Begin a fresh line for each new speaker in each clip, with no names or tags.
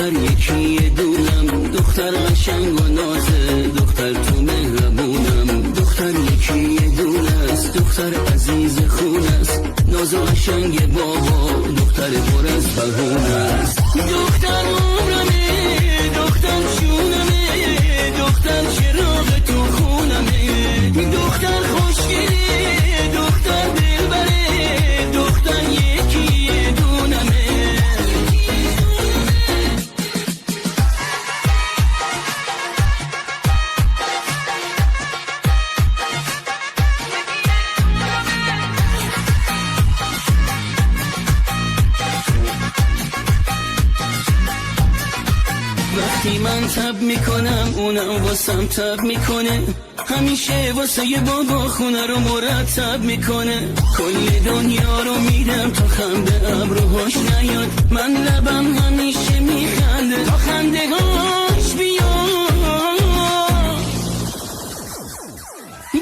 دختر یکی دونم، دختر قشنگ و نازه، دختر تو مهربونم. دختر یکی دونه است، دختر عزیز خون است، ناز و قشنگ بابا، دختر پر از بهونه است. دختر عمرمه، دختر جونمه، دختر چراغ تو خونمه، دختر خوشگله، دختر دلبره، دختر یکی دونمه. وقتی من تب میکنم اونم واسم تب میکنه، همیشه واسه یه بابا خونه رو مرتب میکنه. کل دنیا رو میدم تا خنده ابروهاش نیاد، من لبم همیشه میخنده تا خنده هاش بیاد.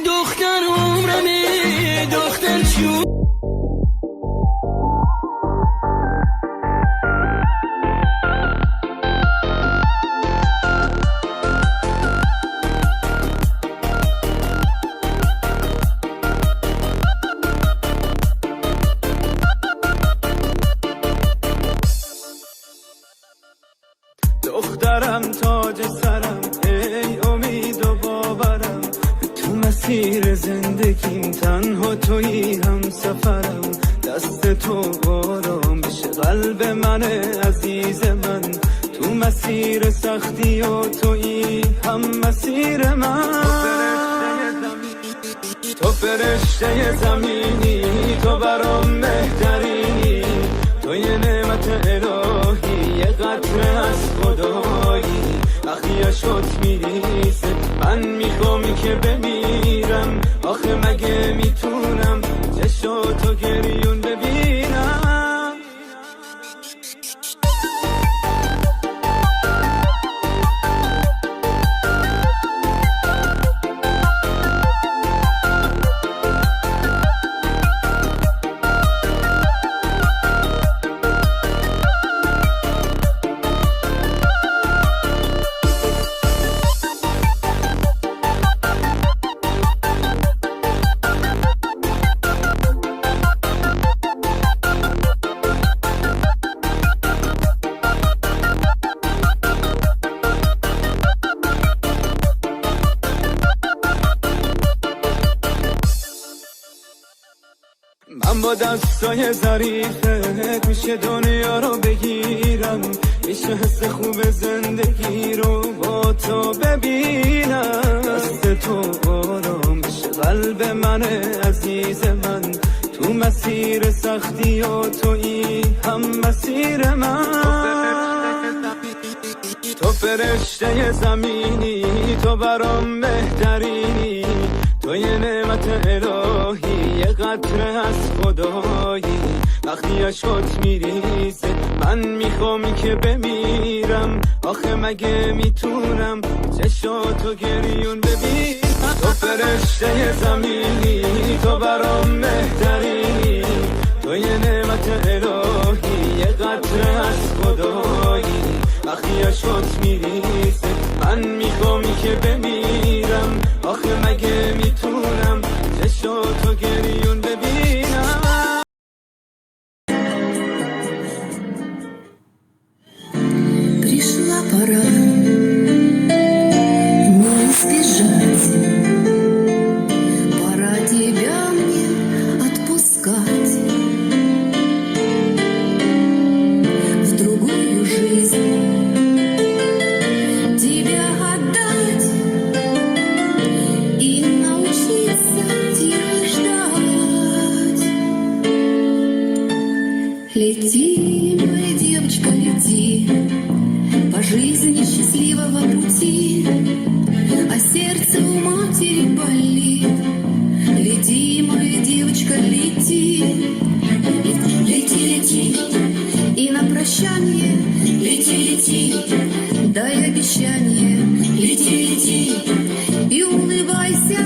دختر عمرمه، دختر چون
دخترم تاج سرم، ای امید و باورم، تو مسیر زندگیم تنها تویی هم سفرم. دست تو آرام بشه قلب من عزیز من، تو مسیر سختی و تویی هم مسیر من. تو فرشته زمینی، تو برام بهترینی، تو یه نعمت الهی، یه قطره از خدایی. وقتی اشکات میریزه من میخوام که بمیرم، آخه مگه میتونم چشاتو گریون ببینم. من با دستای ظریفت میشه دنیا رو بگیرم، میشه حس خوب زندگی رو با تو ببینم. دست تو آرام بشه قلب من عزیز من، تو مسیر سختی و تویی هم مسیر من. تو فرشته زمینی، تو برام بهترینی، تو یه نعمت الهی، یه قطره از خدایی. وقتی اشکات میریزه من میخوام که بمیرم، آخه مگه میتونم چشاتو گریون ببینم. تو فرشته زمینی، تو برام بهترینی، تو یه نعمت الهی، یه قطره از خدایی. وقتی اشکات میریزه من میخوام که بمیرم، آخه مگه میتونم چشاتو گریون ببینم.
Пришла пора не избежать, пора тебя мне отпускать в другую жизнь, тебя отдать и научиться тихо ждать. Лети, моя девочка, лети по жизни счастливого пути, а сердце у матери болит. Лети, моя девочка, лети, лети, лети, и на прощание лети, лети, дай обещание, лети, лети, и улыбайся,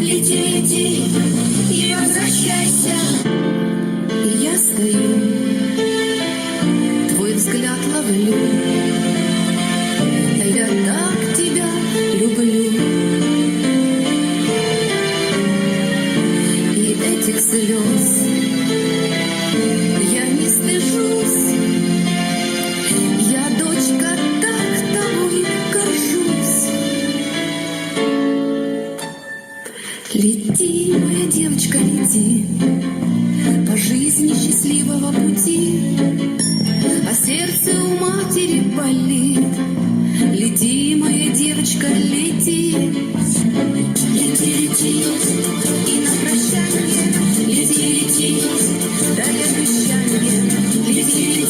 лети, лети, и возвращайся. И я стою, твой взгляд ловлю,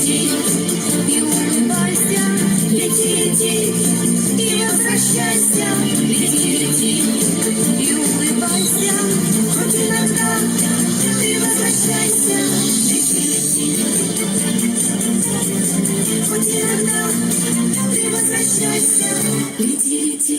лети и улыбайся, лети, лети и возвращайся, лети, лети и улыбайся, хоть иногда ты возвращайся, лети, лети, хоть иногда ты возвращайся, лети, лети.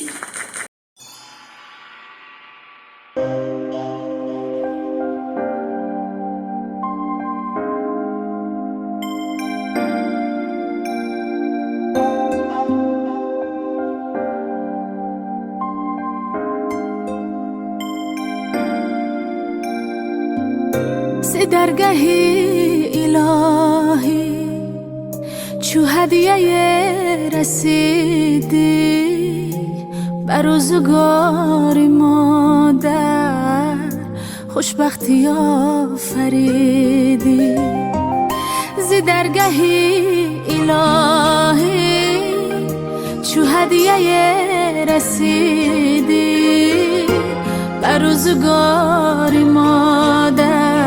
درگاهی الهی چو هدیه رسیدی بر روزگار مادر خوشبختی آفریدی ز درگاهی الهی چو هدیه رسیدی بر روزگار مادر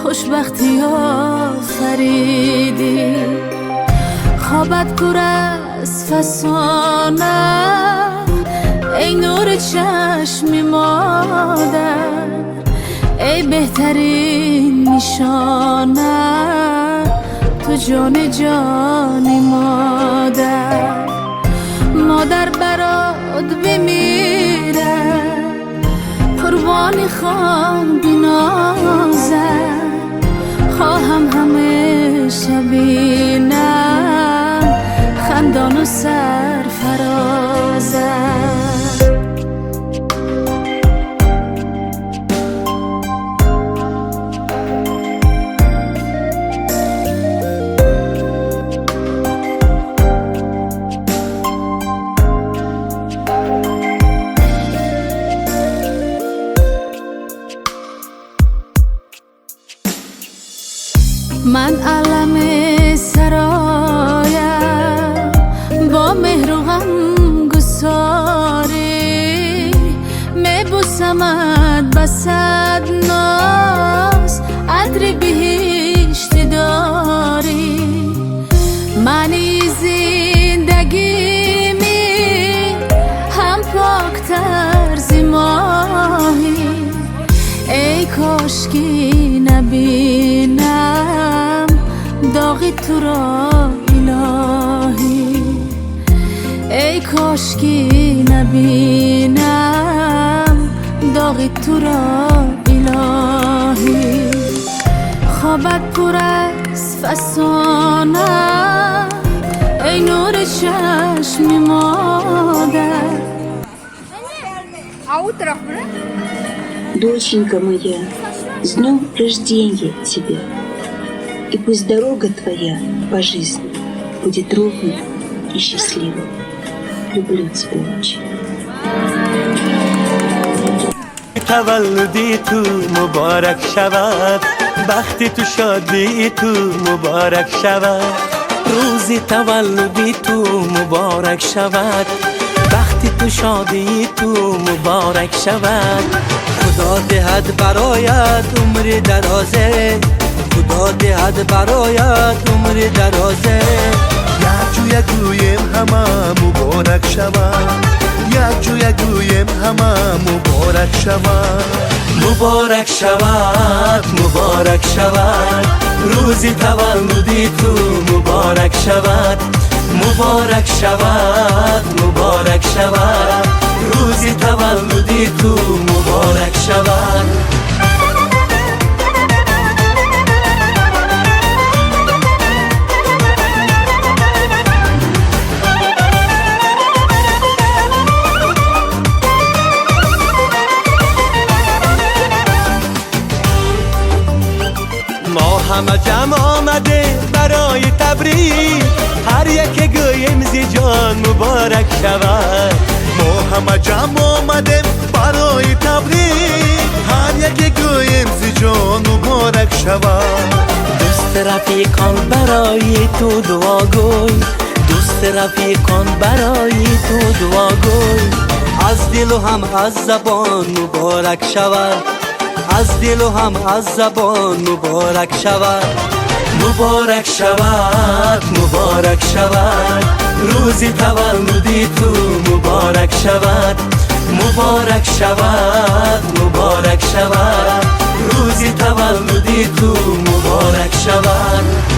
خوشبختی آفریدی خوابت پر از فسانه ای نور چشم مادر ای بهترین نشانه تو جان جان مادر مادر برات بمیره قربانی خوام بنازم خواهم همیشه بینم خندان و سرفرازم من علم سرایم با مهر و غم گساری میبوسمت بسد ناز عطر بهشت داری معنی زندگیمی هم پاکتر ز ماهی ای کاشکی نبینم داغی تو را الهی ای کاشکی نبینم داغی تو را الهی خوابت پر از فسانه ای نور چشم مادر
Доченька моя, с днем рождения тебя, и пусть дорога твоя по жизни будет ровной и счастливой. Люблю тебя очень.
تولدی تو مبارک شود بختی تو شادی تو مبارک شود روزی تولدی تو مبارک شود بختی تو شادی تو مبارک شود خدا دهد برایت عمر درازه خدا دهد برایت عمر درازه
یک گویم همه مبارک شود یک گویم همه مبارک شود
مبارک شود مبارک شود روزی تولدی تو مبارک شود مبارک شود مبارک شود روزی تولدی تو مبارک شود ما همه جمع آمده برای تبریک هر یک گویم زی جان مبارک شود
ما همه جمع آمدیم برای تبریک هر یک گویم زی جان مبارک شود
دوست رفیقان برای تو دعا گوی دوست رفیقان برای تو دعا گوی از دل و هم از زبان مبارک شود از دل و هم از زبان مبارک شود مبارک شود مبارک شود روزی تولدی تو مبارک شود مبارک شود مبارک شود روزی تولدی تو مبارک شود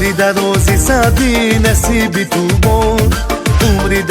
عمری درازی سعدی نصیبی تو بود عمری